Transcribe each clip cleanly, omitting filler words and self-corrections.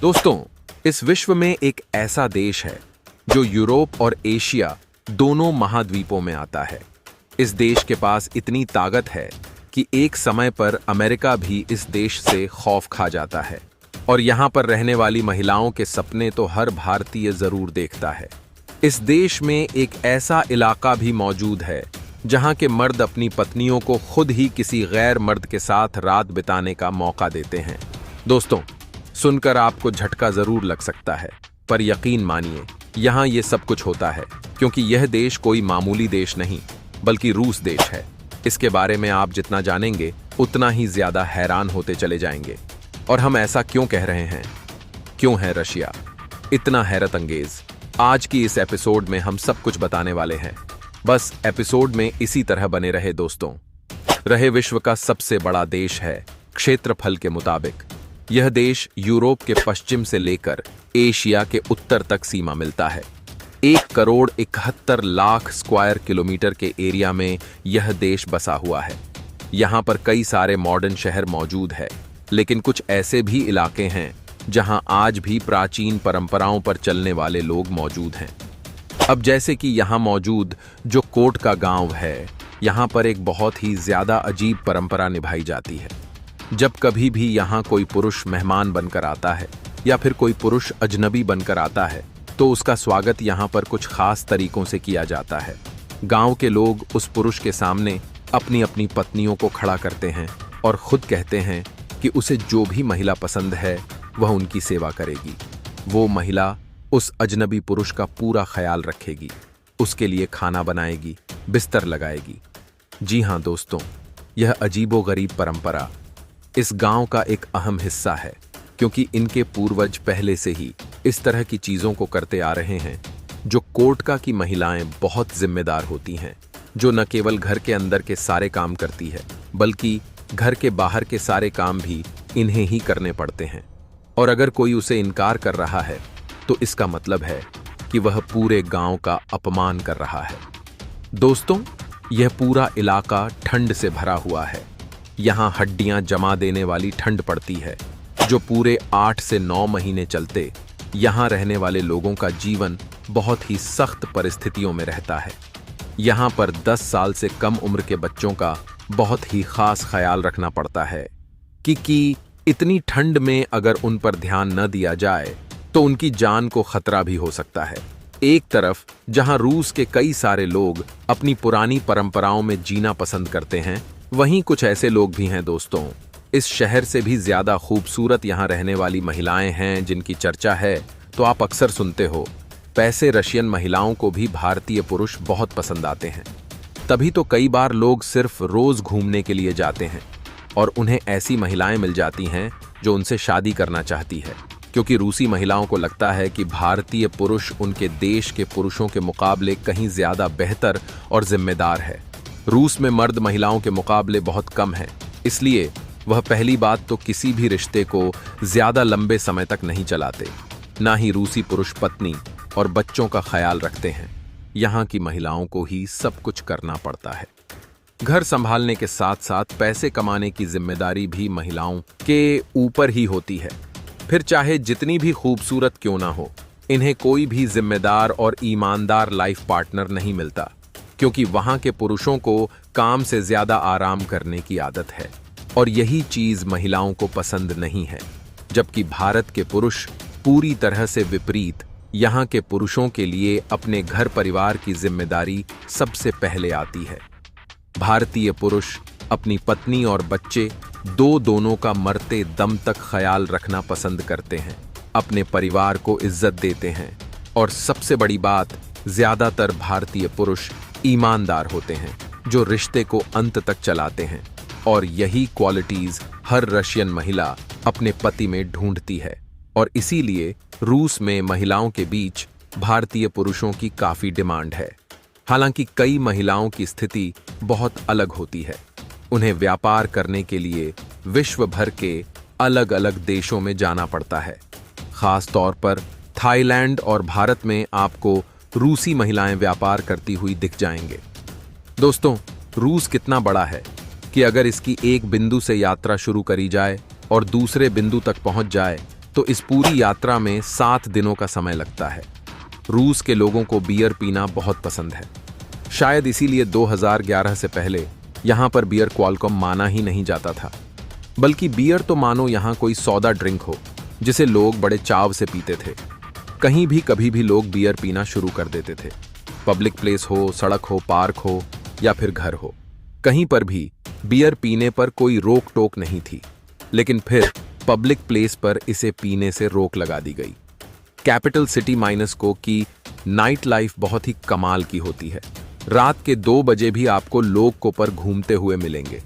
दोस्तों, इस विश्व में एक ऐसा देश है जो यूरोप और एशिया दोनों महाद्वीपों में आता है। इस देश के पास इतनी ताकत है कि एक समय पर अमेरिका भी इस देश से खौफ खा जाता है और यहाँ पर रहने वाली महिलाओं के सपने तो हर भारतीय जरूर देखता है। इस देश में एक ऐसा इलाका भी मौजूद है जहाँ के मर्द अपनी पत्नियों को खुद ही किसी गैर मर्द के साथ रात बिताने का मौका देते हैं। दोस्तों, सुनकर आपको झटका जरूर लग सकता है, पर यकीन मानिए यहाँ ये सब कुछ होता है क्योंकि यह देश कोई मामूली देश नहीं बल्कि रूस देश है। इसके बारे में आप जितना जानेंगे उतना ही ज्यादा हैरान होते चले जाएंगे। और हम ऐसा क्यों कह रहे हैं? क्यों है रशिया इतना हैरत अंगेज? आज की इस एपिसोड में हम सब कुछ बताने वाले हैं। बस एपिसोड में इसी तरह बने रहे दोस्तों। रहे विश्व का सबसे बड़ा देश है क्षेत्रफल के मुताबिक। यह देश यूरोप के पश्चिम से लेकर एशिया के उत्तर तक सीमा मिलता है। 1,71,00,000 स्क्वायर किलोमीटर के एरिया में यह देश बसा हुआ है। यहाँ पर कई सारे मॉडर्न शहर मौजूद है, लेकिन कुछ ऐसे भी इलाके हैं जहाँ आज भी प्राचीन परंपराओं पर चलने वाले लोग मौजूद हैं। अब जैसे कि यहाँ मौजूद जो कोट का गांव है, यहाँ पर एक बहुत ही ज्यादा अजीब परंपरा निभाई जाती है। जब कभी भी यहाँ कोई पुरुष मेहमान बनकर आता है या फिर कोई पुरुष अजनबी बनकर आता है तो उसका स्वागत यहाँ पर कुछ खास तरीकों से किया जाता है। गांव के लोग उस पुरुष के सामने अपनी अपनी पत्नियों को खड़ा करते हैं और खुद कहते हैं कि उसे जो भी महिला पसंद है वह उनकी सेवा करेगी। वो महिला उस अजनबी पुरुष का पूरा ख्याल रखेगी, उसके लिए खाना बनाएगी, बिस्तर लगाएगी। जी हाँ दोस्तों, यह अजीबोगरीब परंपरा इस गांव का एक अहम हिस्सा है क्योंकि इनके पूर्वज पहले से ही इस तरह की चीजों को करते आ रहे हैं। जो कोटका की महिलाएं बहुत जिम्मेदार होती हैं, जो न केवल घर के अंदर के सारे काम करती है बल्कि घर के बाहर के सारे काम भी इन्हें ही करने पड़ते हैं। और अगर कोई उसे इनकार कर रहा है तो इसका मतलब है कि वह पूरे गांव का अपमान कर रहा है। दोस्तों, यह पूरा इलाका ठंड से भरा हुआ है। यहाँ हड्डियां जमा देने वाली ठंड पड़ती है जो पूरे 8 से 9 महीने चलते यहाँ रहने वाले लोगों का जीवन बहुत ही सख्त परिस्थितियों में रहता है। यहाँ पर 10 साल से कम उम्र के बच्चों का बहुत ही खास ख्याल रखना पड़ता है कि इतनी ठंड में अगर उन पर ध्यान न दिया जाए तो उनकी जान को खतरा भी हो सकता है। एक तरफ जहां रूस के कई सारे लोग अपनी पुरानी परंपराओं में जीना पसंद करते हैं, वहीं कुछ ऐसे लोग भी हैं दोस्तों। इस शहर से भी ज्यादा खूबसूरत यहाँ रहने वाली महिलाएं हैं जिनकी चर्चा है तो आप अक्सर सुनते हो। पैसे रशियन महिलाओं को भी भारतीय पुरुष बहुत पसंद आते हैं। तभी तो कई बार लोग सिर्फ रोज घूमने के लिए जाते हैं और उन्हें ऐसी महिलाएं मिल जाती हैं जो उनसे शादी करना चाहती है, क्योंकि रूसी महिलाओं को लगता है कि भारतीय पुरुष उनके देश के पुरुषों के मुकाबले कहीं ज्यादा बेहतर और जिम्मेदार है। रूस में मर्द महिलाओं के मुकाबले बहुत कम है, इसलिए वह पहली बात तो किसी भी रिश्ते को ज्यादा लंबे समय तक नहीं चलाते। ना ही रूसी पुरुष पत्नी और बच्चों का ख्याल रखते हैं। यहाँ की महिलाओं को ही सब कुछ करना पड़ता है। घर संभालने के साथ साथ पैसे कमाने की जिम्मेदारी भी महिलाओं के ऊपर ही होती है। फिर चाहे जितनी भी खूबसूरत क्यों ना हो, इन्हें कोई भी जिम्मेदार और ईमानदार लाइफ पार्टनर नहीं मिलता, क्योंकि वहां के पुरुषों को काम से ज्यादा आराम करने की आदत है और यही चीज महिलाओं को पसंद नहीं है। जबकि भारत के पुरुष पूरी तरह से विपरीत, यहाँ के पुरुषों के लिए अपने घर परिवार की जिम्मेदारी सबसे पहले आती है। भारतीय पुरुष अपनी पत्नी और बच्चे दोनों का मरते दम तक ख्याल रखना पसंद करते हैं, अपने परिवार को इज्जत देते हैं और सबसे बड़ी बात, ज्यादातर भारतीय पुरुष ईमानदार होते हैं जो रिश्ते को अंत तक चलाते हैं। और यही क्वालिटीज हर रशियन महिला अपने पति में ढूंढती है और इसीलिए रूस में महिलाओं के बीच भारतीय पुरुषों की काफी डिमांड है। हालांकि कई महिलाओं की स्थिति बहुत अलग होती है। उन्हें व्यापार करने के लिए विश्व भर के अलग अलग देशों में जाना पड़ता है। खास तौर पर थाईलैंड और भारत में आपको रूसी महिलाएं व्यापार करती हुई दिख जाएंगे। दोस्तों, रूस कितना बड़ा है कि अगर इसकी एक बिंदु से यात्रा शुरू करी जाए और दूसरे बिंदु तक पहुंच जाए तो इस पूरी यात्रा में 7 दिनों का समय लगता है। रूस के लोगों को बियर पीना बहुत पसंद है। शायद इसीलिए 2011 से पहले यहाँ पर बियर क्वालकॉम माना ही नहीं जाता था, बल्कि बियर तो मानो यहाँ कोई सौदा ड्रिंक हो जिसे लोग बड़े चाव से पीते थे। कहीं भी कभी भी लोग बियर पीना शुरू कर देते थे। पब्लिक प्लेस हो, सड़क हो, पार्क हो या फिर घर हो, कहीं पर भी बियर पीने पर कोई रोक टोक नहीं थी। लेकिन फिर पब्लिक प्लेस पर इसे पीने से रोक लगा दी गई। कैपिटल सिटी माइनस्को की नाइट लाइफ बहुत ही कमाल की होती है। रात के 2 बजे भी आपको लोग पर घूमते हुए मिलेंगे।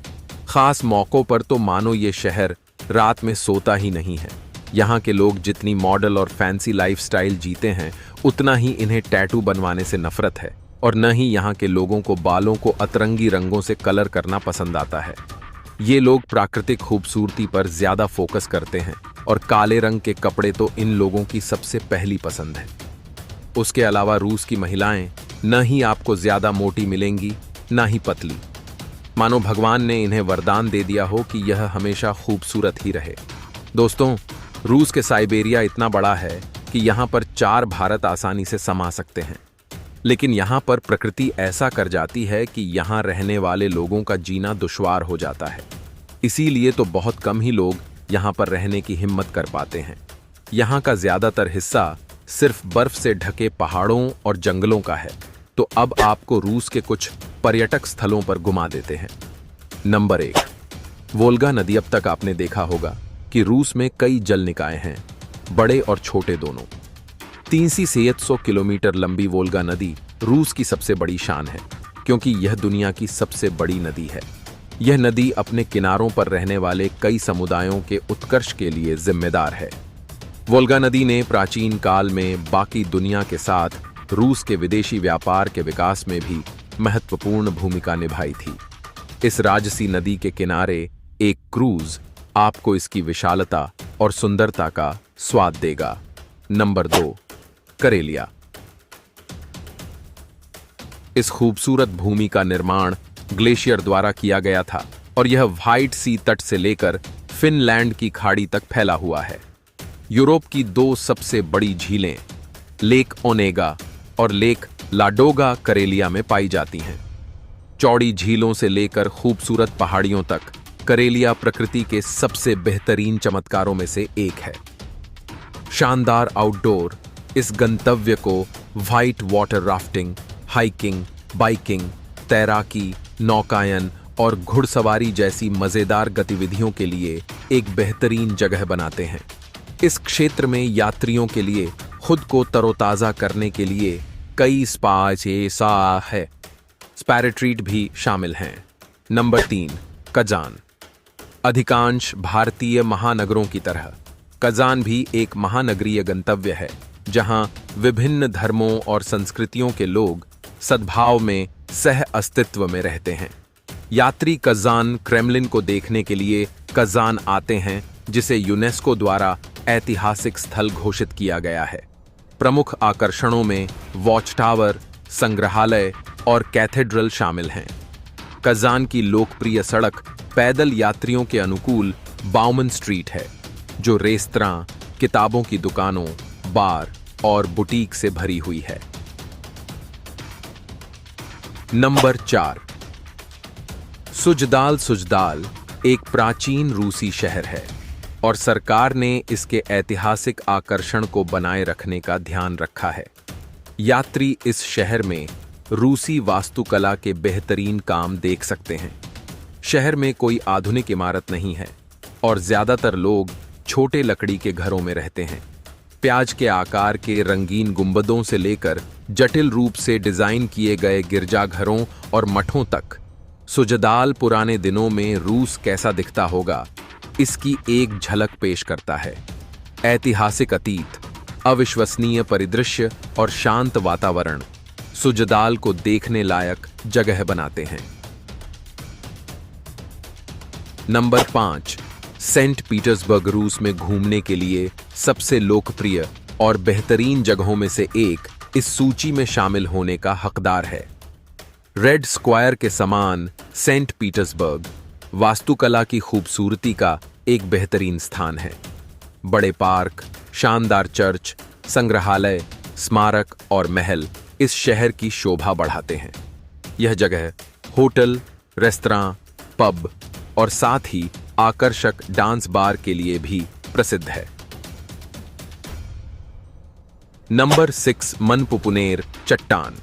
खास मौकों पर तो मानो ये शहर रात में सोता ही नहीं है। यहाँ के लोग जितनी मॉडल और फैंसी लाइफस्टाइल जीते हैं, उतना ही इन्हें टैटू बनवाने से नफरत है, और न ही यहाँ के लोगों को बालों को अतरंगी रंगों से कलर करना पसंद आता है। ये लोग प्राकृतिक खूबसूरती पर ज्यादा फोकस करते हैं और काले रंग के कपड़े तो इन लोगों की सबसे पहली पसंद है। उसके अलावा रूस की महिलाएं न ही आपको ज्यादा मोटी मिलेंगी, न ही पतली। मानो भगवान ने इन्हें वरदान दे दिया हो कि यह हमेशा खूबसूरत ही रहे। दोस्तों, रूस के साइबेरिया इतना बड़ा है कि यहाँ पर 4 भारत आसानी से समा सकते हैं। लेकिन यहाँ पर प्रकृति ऐसा कर जाती है कि यहाँ रहने वाले लोगों का जीना दुश्वार हो जाता है। इसीलिए तो बहुत कम ही लोग यहाँ पर रहने की हिम्मत कर पाते हैं। यहाँ का ज्यादातर हिस्सा सिर्फ बर्फ से ढके पहाड़ों और जंगलों का है। तो अब आपको रूस के कुछ पर्यटक स्थलों पर घुमा देते हैं। नंबर 1, वोल्गा नदी। अब तक आपने देखा होगा कि रूस में कई जल निकाय हैं, बड़े और छोटे दोनों। 300 किलोमीटर लंबी वोल्गा नदी रूस की सबसे बड़ी शान है, क्योंकि यह दुनिया की सबसे बड़ी नदी है। यह नदी अपने किनारों पर रहने वाले कई समुदायों के उत्कर्ष के लिए जिम्मेदार है। वोल्गा नदी ने प्राचीन काल में बाकी दुनिया के साथ रूस के विदेशी व्यापार के विकास में भी महत्वपूर्ण भूमिका निभाई थी। इस राजसी नदी के किनारे एक क्रूज आपको इसकी विशालता और सुंदरता का स्वाद देगा। Number 2, Karelia. इस खूबसूरत भूमि का निर्माण ग्लेशियर द्वारा किया गया था और यह व्हाइट सी तट से लेकर फिनलैंड की खाड़ी तक फैला हुआ है। यूरोप की 2 सबसे बड़ी झीलें लेक ओनेगा और लेक लाडोगा करेलिया में पाई जाती हैं। चौड़ी झीलों से लेकर खूबसूरत पहाड़ियों तक करेलिया प्रकृति के सबसे बेहतरीन चमत्कारों में से एक है। शानदार आउटडोर इस गंतव्य को white water rafting, hiking, biking, तैराकी, नौकायन और घुड़सवारी जैसी मजेदार गतिविधियों के लिए एक बेहतरीन जगह बनाते हैं। इस क्षेत्र में यात्रियों के लिए खुद को तरोताजा करने के लिए कई स्पा है। स्पैरिट्रीट भी शामिल हैं। Number 3, Kazan. अधिकांश भारतीय महानगरों की तरह कजान भी एक महानगरीय गंतव्य है, जहां विभिन्न धर्मों और संस्कृतियों के लोग सद्भाव में सह अस्तित्व में रहते हैं। यात्री कजान क्रेमलिन को देखने के लिए कजान आते हैं, जिसे यूनेस्को द्वारा ऐतिहासिक स्थल घोषित किया गया है। प्रमुख आकर्षणों में वॉच टावर, संग्रहालय और कैथेड्रल शामिल हैं। कजान की लोकप्रिय सड़क पैदल यात्रियों के अनुकूल बाउमन स्ट्रीट है, जो रेस्तरां, किताबों की दुकानों, बार और बुटीक से भरी हुई है। नंबर 4, सुजदाल। सुजदाल एक प्राचीन रूसी शहर है और सरकार ने इसके ऐतिहासिक आकर्षण को बनाए रखने का ध्यान रखा है। यात्री इस शहर में रूसी वास्तुकला के बेहतरीन काम देख सकते हैं। शहर में कोई आधुनिक इमारत नहीं है और ज्यादातर लोग छोटे लकड़ी के घरों में रहते हैं। प्याज के आकार के रंगीन गुंबदों से लेकर जटिल रूप से डिजाइन किए गए गिरजाघरों और मठों तक, सुजदाल पुराने दिनों में रूस कैसा दिखता होगा, इसकी एक झलक पेश करता है। ऐतिहासिक अतीत, अविश्वसनीय परिदृश्य और शांत वातावरण सुजदाल को देखने लायक जगह बनाते हैं। Number 5, Saint Petersburg. रूस में घूमने के लिए सबसे लोकप्रिय और बेहतरीन जगहों में से एक इस सूची में शामिल होने का हकदार है। रेड स्क्वायर के समान सेंट पीटर्सबर्ग वास्तुकला की खूबसूरती का एक बेहतरीन स्थान है। बड़े पार्क, शानदार चर्च, संग्रहालय, स्मारक और महल इस शहर की शोभा बढ़ाते हैं। यह जगह होटल, रेस्तरां, पब और साथ ही आकर्षक डांस बार के लिए भी प्रसिद्ध है। नंबर 6, मनपुपुनेर चट्टान।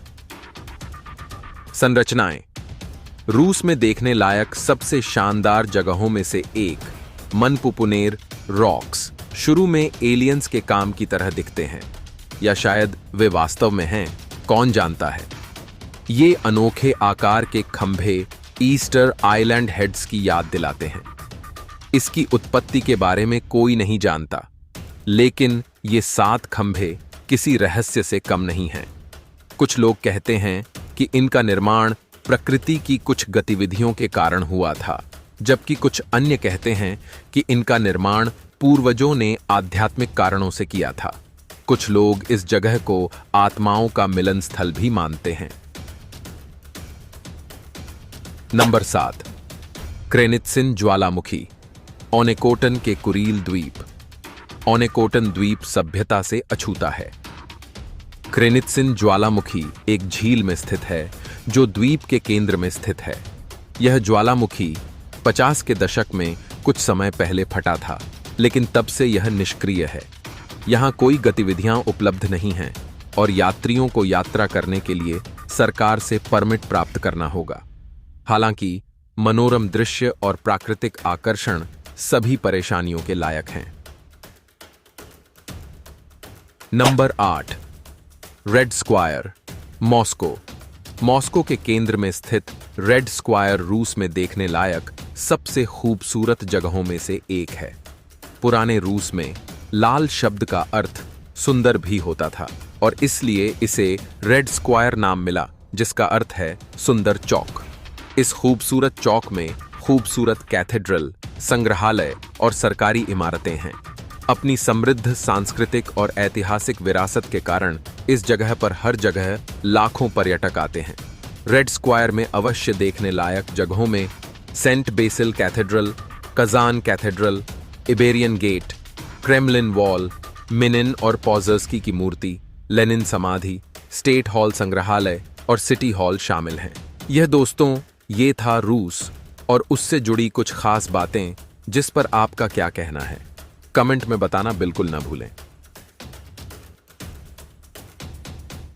संरचनाएं। रूस में देखने लायक सबसे शानदार जगहों में से एक मनपुपुनेर रॉक्स शुरू में एलियंस के काम की तरह दिखते हैं, या शायद वे वास्तव में हैं, कौन जानता है। ये अनोखे आकार के खंभे ईस्टर आइलैंड हेड्स की याद दिलाते हैं। इसकी उत्पत्ति के बारे में कोई नहीं जानता, लेकिन ये 7 खंभे किसी रहस्य से कम नहीं हैं। कुछ लोग कहते हैं कि इनका निर्माण प्रकृति की कुछ गतिविधियों के कारण हुआ था, जबकि कुछ अन्य कहते हैं कि इनका निर्माण पूर्वजों ने आध्यात्मिक कारणों से किया था। कुछ लोग इस जगह को आत्माओं का मिलन स्थल भी मानते हैं। नंबर 7, क्रेनित्सिन ज्वालामुखी, ओनेकोटन के कुरील द्वीप। ओनेकोटन द्वीप सभ्यता से अछूता है। क्रेनित्सिन ज्वालामुखी एक झील में स्थित है जो द्वीप के केंद्र में स्थित है। यह ज्वालामुखी 50 के दशक में कुछ समय पहले फटा था, लेकिन तब से यह निष्क्रिय है। यहाँ कोई गतिविधियां उपलब्ध नहीं हैं और यात्रियों को यात्रा करने के लिए सरकार से परमिट प्राप्त करना होगा। हालांकि मनोरम दृश्य और प्राकृतिक आकर्षण सभी परेशानियों के लायक हैं। Number 8, red square, Moscow. Moscow के केंद्र में स्थित रेड स्क्वायर रूस में देखने लायक सबसे खूबसूरत जगहों में से एक है। पुराने रूस में लाल शब्द का अर्थ सुंदर भी होता था और इसलिए इसे रेड स्क्वायर नाम मिला, जिसका अर्थ है सुंदर चौक। इस खूबसूरत चौक में खूबसूरत कैथेड्रल, संग्रहालय और सरकारी इमारतें हैं। अपनी समृद्ध सांस्कृतिक और ऐतिहासिक विरासत के कारण इस जगह पर हर जगह लाखों पर्यटक आते हैं। रेड स्क्वायर में अवश्य देखने लायक जगहों में Saint Basil cathedral, Kazan cathedral, Iberian gate, Kremlin wall, Minin और पॉजर्स्की की मूर्ति, लेनिन समाधि, स्टेट हॉल संग्रहालय और सिटी हॉल शामिल हैं। यह दोस्तों, ये था रूस और उससे जुड़ी कुछ खास बातें, जिस पर आपका क्या कहना है, कमेंट में बताना बिल्कुल ना भूलें।